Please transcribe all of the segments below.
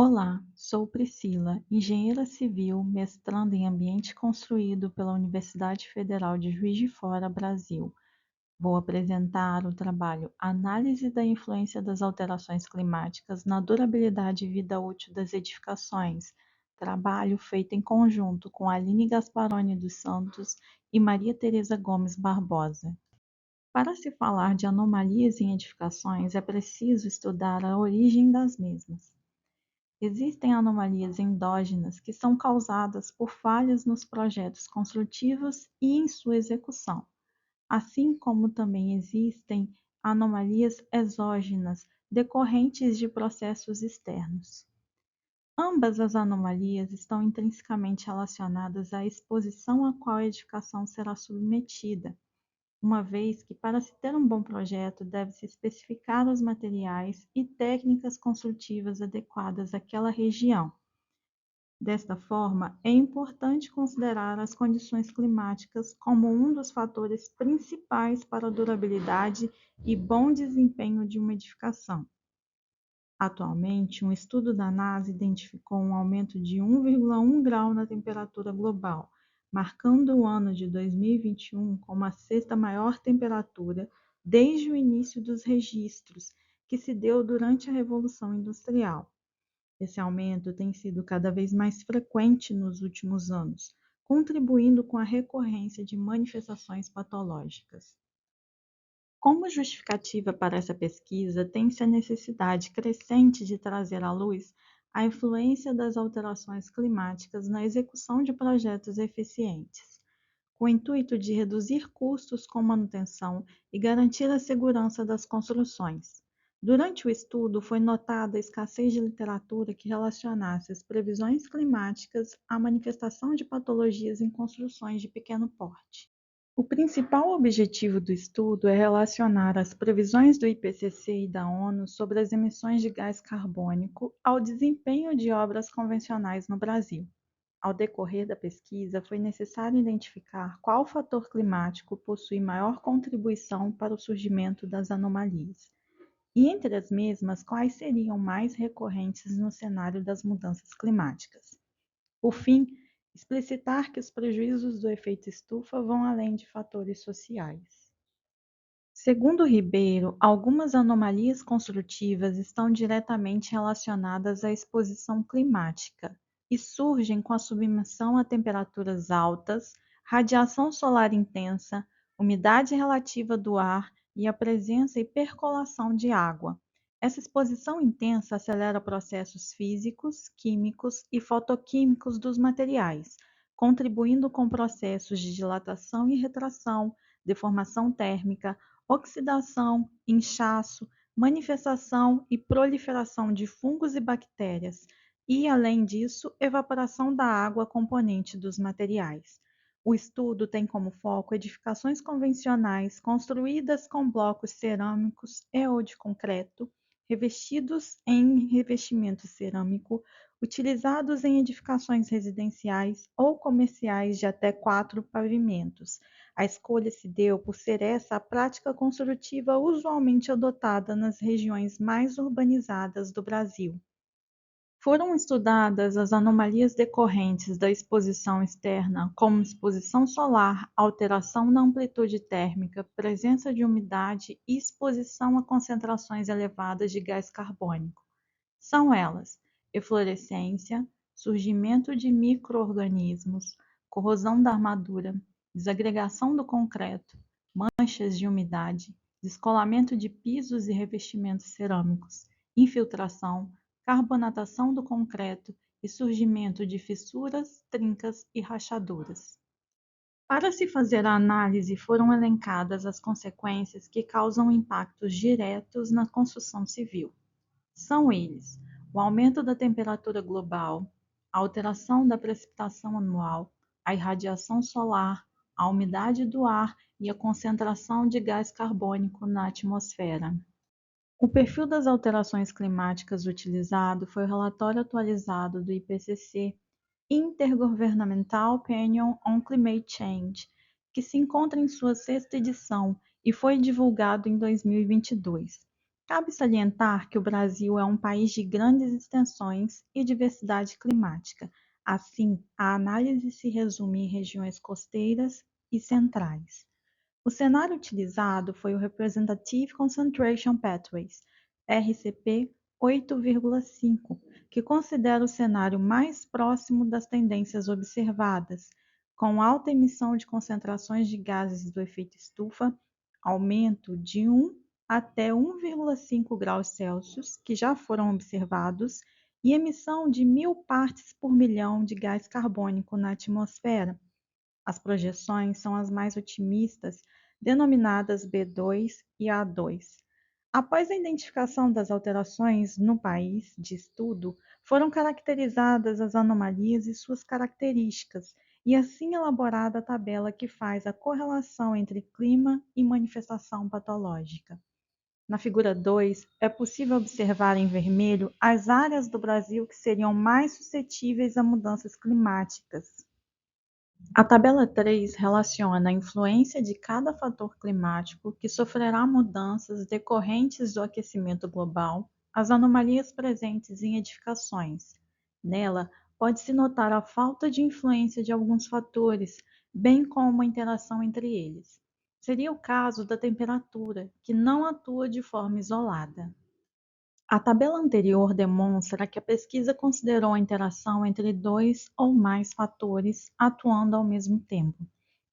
Olá, sou Priscila, engenheira civil, mestranda em ambiente construído pela Universidade Federal de Juiz de Fora, Brasil. Vou apresentar o trabalho Análise da influência das alterações climáticas na durabilidade e vida útil das edificações, trabalho feito em conjunto com Aline Gasparoni dos Santos e Maria Tereza Gomes Barbosa. Para se falar de anomalias em edificações, é preciso estudar a origem das mesmas. Existem anomalias endógenas que são causadas por falhas nos projetos construtivos e em sua execução, assim como também existem anomalias exógenas decorrentes de processos externos. Ambas as anomalias estão intrinsecamente relacionadas à exposição a qual a edificação será submetida, uma vez que, para se ter um bom projeto, deve-se especificar os materiais e técnicas construtivas adequadas àquela região. Desta forma, é importante considerar as condições climáticas como um dos fatores principais para a durabilidade e bom desempenho de uma edificação. Atualmente, um estudo da NASA identificou um aumento de 1,1 grau na temperatura global, marcando o ano de 2021 como a sexta maior temperatura desde o início dos registros, que se deu durante a Revolução Industrial. Esse aumento tem sido cada vez mais frequente nos últimos anos, contribuindo com a recorrência de manifestações patológicas. Como justificativa para essa pesquisa, tem-se a necessidade crescente de trazer à luz a influência das alterações climáticas na execução de projetos eficientes, com o intuito de reduzir custos com manutenção e garantir a segurança das construções. Durante o estudo, foi notada a escassez de literatura que relacionasse as previsões climáticas à manifestação de patologias em construções de pequeno porte. O principal objetivo do estudo é relacionar as previsões do IPCC e da ONU sobre as emissões de gás carbônico ao desempenho de obras convencionais no Brasil. Ao decorrer da pesquisa, foi necessário identificar qual fator climático possui maior contribuição para o surgimento das anomalias, e entre as mesmas, quais seriam mais recorrentes no cenário das mudanças climáticas. Por fim, explicitar que os prejuízos do efeito estufa vão além de fatores sociais. Segundo Ribeiro, algumas anomalias construtivas estão diretamente relacionadas à exposição climática e surgem com a submissão a temperaturas altas, radiação solar intensa, umidade relativa do ar e a presença e percolação de água. Essa exposição intensa acelera processos físicos, químicos e fotoquímicos dos materiais, contribuindo com processos de dilatação e retração, deformação térmica, oxidação, inchaço, manifestação e proliferação de fungos e bactérias, e, além disso, evaporação da água componente dos materiais. O estudo tem como foco edificações convencionais construídas com blocos cerâmicos e/ou de concreto, revestidos em revestimento cerâmico, utilizados em edificações residenciais ou comerciais de até 4 pavimentos. A escolha se deu por ser essa a prática construtiva usualmente adotada nas regiões mais urbanizadas do Brasil. Foram estudadas as anomalias decorrentes da exposição externa, como exposição solar, alteração na amplitude térmica, presença de umidade e exposição a concentrações elevadas de gás carbônico. São elas: eflorescência, surgimento de micro-organismos, corrosão da armadura, desagregação do concreto, manchas de umidade, descolamento de pisos e revestimentos cerâmicos, infiltração, carbonatação do concreto e surgimento de fissuras, trincas e rachaduras. Para se fazer a análise, foram elencadas as consequências que causam impactos diretos na construção civil. São eles: o aumento da temperatura global, a alteração da precipitação anual, a irradiação solar, a umidade do ar e a concentração de gás carbônico na atmosfera. O perfil das alterações climáticas utilizado foi o relatório atualizado do IPCC, Intergovernmental Panel on Climate Change, que se encontra em sua sexta edição e foi divulgado em 2022. Cabe salientar que o Brasil é um país de grandes extensões e diversidade climática. Assim, a análise se resume em regiões costeiras e centrais. O cenário utilizado foi o Representative Concentration Pathways, RCP 8,5, que considera o cenário mais próximo das tendências observadas, com alta emissão de concentrações de gases do efeito estufa, aumento de 1 até 1,5 graus Celsius, que já foram observados, e emissão de 1.000 partes por milhão de gás carbônico na atmosfera. As projeções são as mais otimistas, denominadas B2 e A2. Após a identificação das alterações no país de estudo, foram caracterizadas as anomalias e suas características, e assim elaborada a tabela que faz a correlação entre clima e manifestação patológica. Na figura 2, é possível observar em vermelho as áreas do Brasil que seriam mais suscetíveis a mudanças climáticas. A tabela 3 relaciona a influência de cada fator climático que sofrerá mudanças decorrentes do aquecimento global, às anomalias presentes em edificações. Nela, pode-se notar a falta de influência de alguns fatores, bem como a interação entre eles. Seria o caso da temperatura, que não atua de forma isolada. A tabela anterior demonstra que a pesquisa considerou a interação entre dois ou mais fatores atuando ao mesmo tempo.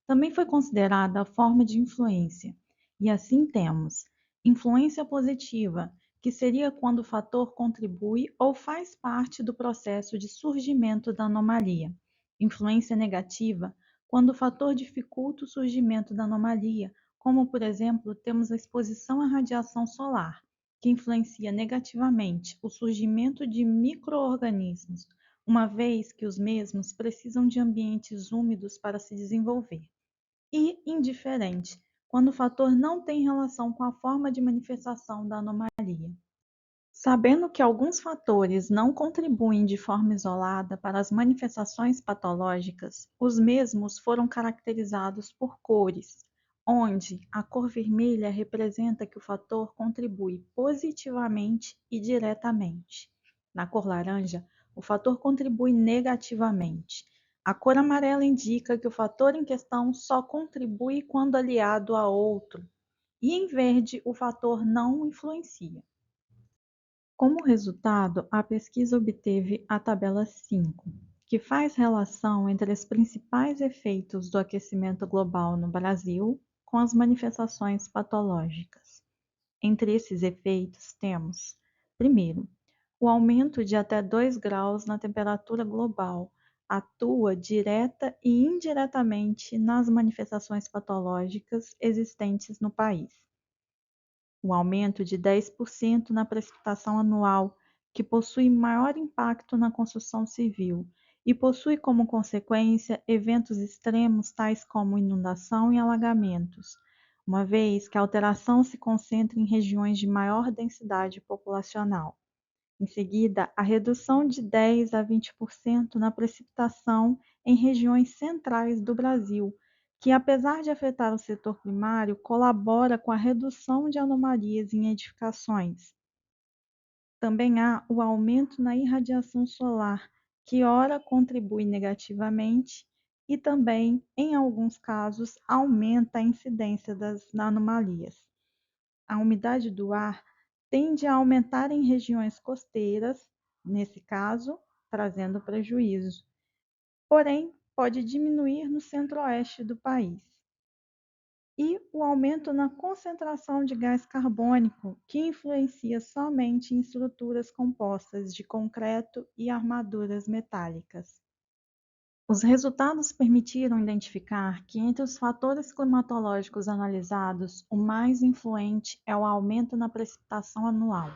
Também foi considerada a forma de influência, e assim temos influência positiva, que seria quando o fator contribui ou faz parte do processo de surgimento da anomalia. Influência negativa, quando o fator dificulta o surgimento da anomalia, como, por exemplo, temos a exposição à radiação solar, que influencia negativamente o surgimento de micro-organismos, uma vez que os mesmos precisam de ambientes úmidos para se desenvolver. E indiferente, quando o fator não tem relação com a forma de manifestação da anomalia. Sabendo que alguns fatores não contribuem de forma isolada para as manifestações patológicas, os mesmos foram caracterizados por cores, onde a cor vermelha representa que o fator contribui positivamente e diretamente. Na cor laranja, o fator contribui negativamente. A cor amarela indica que o fator em questão só contribui quando aliado a outro, e em verde, o fator não influencia. Como resultado, a pesquisa obteve a tabela 5, que faz relação entre os principais efeitos do aquecimento global no Brasil com as manifestações patológicas. Entre esses efeitos temos, primeiro, o aumento de até 2 graus na temperatura global atua direta e indiretamente nas manifestações patológicas existentes no país. O aumento de 10% na precipitação anual, que possui maior impacto na construção civil e possui como consequência eventos extremos tais como inundação e alagamentos, uma vez que a alteração se concentra em regiões de maior densidade populacional. Em seguida, a redução de 10 a 20% na precipitação em regiões centrais do Brasil, que, apesar de afetar o setor primário, colabora com a redução de anomalias em edificações. Também há o aumento na irradiação solar, que ora contribui negativamente e também, em alguns casos, aumenta a incidência das anomalias. A umidade do ar tende a aumentar em regiões costeiras, nesse caso, trazendo prejuízo. Porém, pode diminuir no centro-oeste do país. E o aumento na concentração de gás carbônico, que influencia somente em estruturas compostas de concreto e armaduras metálicas. Os resultados permitiram identificar que entre os fatores climatológicos analisados, o mais influente é o aumento na precipitação anual.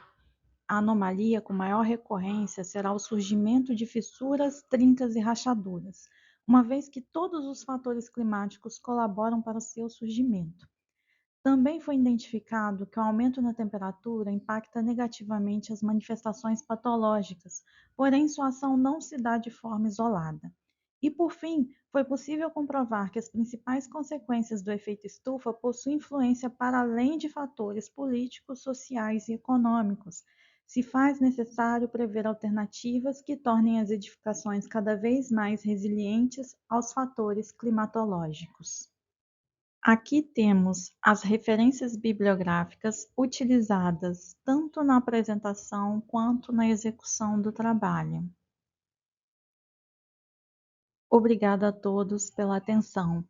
A anomalia com maior recorrência será o surgimento de fissuras, trincas e rachaduras, uma vez que todos os fatores climáticos colaboram para o seu surgimento. Também foi identificado que o aumento na temperatura impacta negativamente as manifestações patológicas, porém sua ação não se dá de forma isolada. E, por fim, foi possível comprovar que as principais consequências do efeito estufa possuem influência para além de fatores políticos, sociais e econômicos. Se faz necessário prever alternativas que tornem as edificações cada vez mais resilientes aos fatores climatológicos. Aqui temos as referências bibliográficas utilizadas tanto na apresentação quanto na execução do trabalho. Obrigada a todos pela atenção.